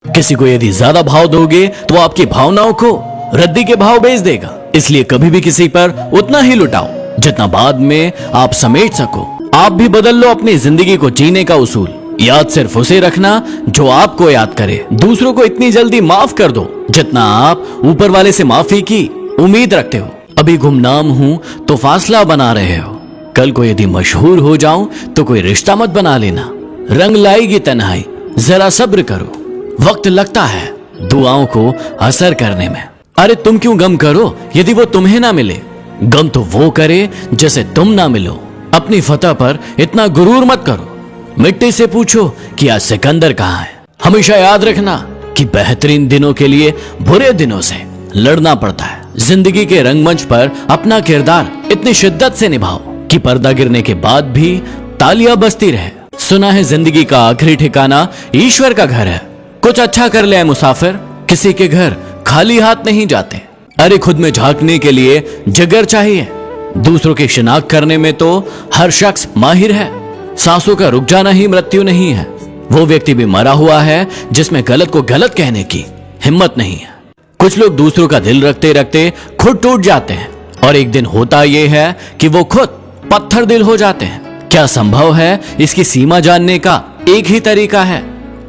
किसी को यदि ज्यादा भाव दोगे तो वो आपकी भावनाओं को रद्दी के भाव बेच देगा। इसलिए कभी भी किसी पर उतना ही लुटाओ जितना बाद में आप समेट सको। आप भी बदल लो अपनी जिंदगी को जीने का उसूल। याद सिर्फ उसे रखना जो आपको याद करे। दूसरों को इतनी जल्दी माफ कर दो जितना आप ऊपर वाले से माफी की उम्मीद रखते हो। अभी गुमनाम हूं तो फासला बना रहे हो, कल को यदि मशहूर हो जाऊं तो कोई रिश्ता मत बना लेना। रंग लाएगी तन्हाई, जरा सब्र करो, वक्त लगता है दुआओं को असर करने में। अरे तुम क्यों गम करो यदि वो तुम्हें ना मिले, गम तो वो करे जैसे तुम ना मिलो। अपनी फतह पर इतना गुरूर मत करो। मिट्टी से पूछो कि आज सिकंदर कहाँ है। हमेशा याद रखना कि बेहतरीन दिनों के लिए बुरे दिनों से लड़ना पड़ता है। जिंदगी के रंगमंच पर अपना किरदार इतनी शिद्दत से निभाओ कि पर्दा गिरने के बाद भी तालियां बजती रहे। सुना है जिंदगी का आखिरी ठिकाना ईश्वर का घर है। कुछ अच्छा कर ले मुसाफिर, किसी के घर खाली हाथ नहीं जाते। अरे खुद में झांकने के लिए जिगर चाहिए, दूसरों की शिनाख्त करने में तो हर शख्स माहिर है। सांसों का रुक जाना ही मृत्यु नहीं है। वो व्यक्ति भी मरा हुआ है जिसमें गलत को गलत कहने की हिम्मत नहीं है। कुछ लोग दूसरों का दिल रखते रखते खुद टूट जाते हैं और एक दिन होता यह है कि वो खुद पत्थर दिल हो जाते हैं। क्या संभव है इसकी सीमा जानने का एक ही तरीका है,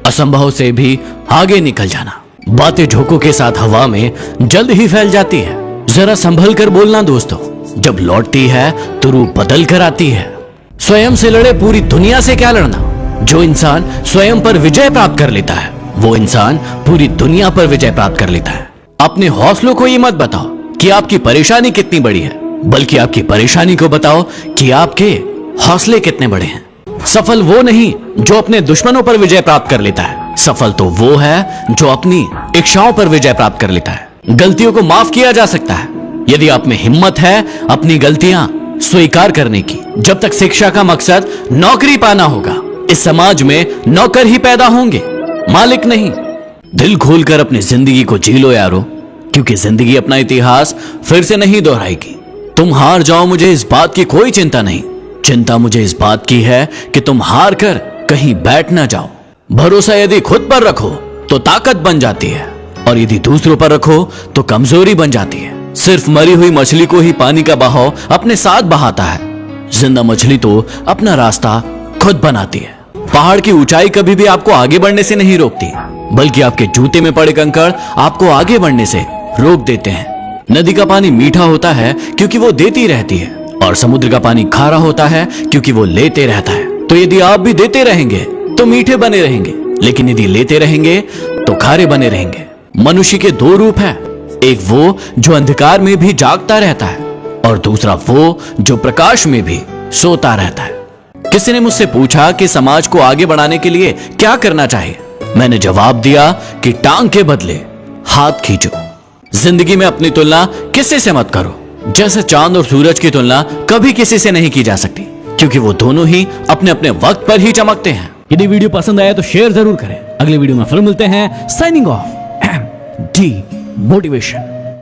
असंभव से भी आगे निकल जाना। बातें झोंकों के साथ हवा में जल्द ही फैल जाती है। जरा संभल कर बोलना दोस्तों, जब लौटती है तो रूप बदल कर आती है। स्वयं से लड़े पूरी दुनिया से क्या लड़ना। जो इंसान स्वयं पर विजय प्राप्त कर लेता है वो इंसान पूरी दुनिया पर विजय प्राप्त कर लेता है। अपने हौसलों को ये मत बताओ कि आपकी परेशानी कितनी बड़ी है, बल्कि आपकी परेशानी को बताओ कि आपके हौसले कितने बड़े हैं। सफल वो नहीं जो अपने दुश्मनों पर विजय प्राप्त कर लेता है, सफल तो वो है जो अपनी इच्छाओं पर विजय प्राप्त कर लेता है। गलतियों को माफ किया जा सकता है यदि आप में हिम्मत है अपनी गलतियां स्वीकार करने की। जब तक शिक्षा का मकसद नौकरी पाना होगा, इस समाज में नौकर ही पैदा होंगे, मालिक नहीं। दिल खोलकर अपनी जिंदगी को जी लो यारो, क्योंकि जिंदगी अपना इतिहास फिर से नहीं दोहराएगी। तुम हार जाओ मुझे इस बात की कोई चिंता नहीं, चिंता मुझे इस बात की है कि तुम हार कर कहीं बैठ ना जाओ। भरोसा यदि खुद पर रखो तो ताकत बन जाती है, और यदि दूसरों पर रखो तो कमजोरी बन जाती है। सिर्फ मरी हुई मछली को ही पानी का बहाव अपने साथ बहाता है, जिंदा मछली तो अपना रास्ता खुद बनाती है। पहाड़ की ऊंचाई कभी भी आपको आगे बढ़ने से नहीं रोकती, बल्कि आपके जूते में पड़े कंकड़ आपको आगे बढ़ने से रोक देते हैं। नदी का पानी मीठा होता है क्योंकि वो देती रहती है, और समुद्र का पानी खारा होता है क्योंकि वो लेते रहता है। तो यदि आप भी देते रहेंगे तो मीठे बने रहेंगे, लेकिन यदि लेते रहेंगे तो खारे बने रहेंगे। मनुष्य के दो रूप हैं, एक वो जो अंधकार में भी जागता रहता है, और दूसरा वो जो प्रकाश में भी सोता रहता है। किसी ने मुझसे पूछा कि समाज को आगे बढ़ाने के लिए क्या करना चाहिए। मैंने जवाब दिया कि टांग के बदले हाथ खींचो। जिंदगी में अपनी तुलना किसी से मत करो, जैसे चांद और सूरज की तुलना कभी किसी से नहीं की जा सकती, क्योंकि वो दोनों ही अपने अपने वक्त पर ही चमकते हैं। यदि वीडियो पसंद आया तो शेयर जरूर करें। अगले वीडियो में फिर मिलते हैं। Signing off, D motivation.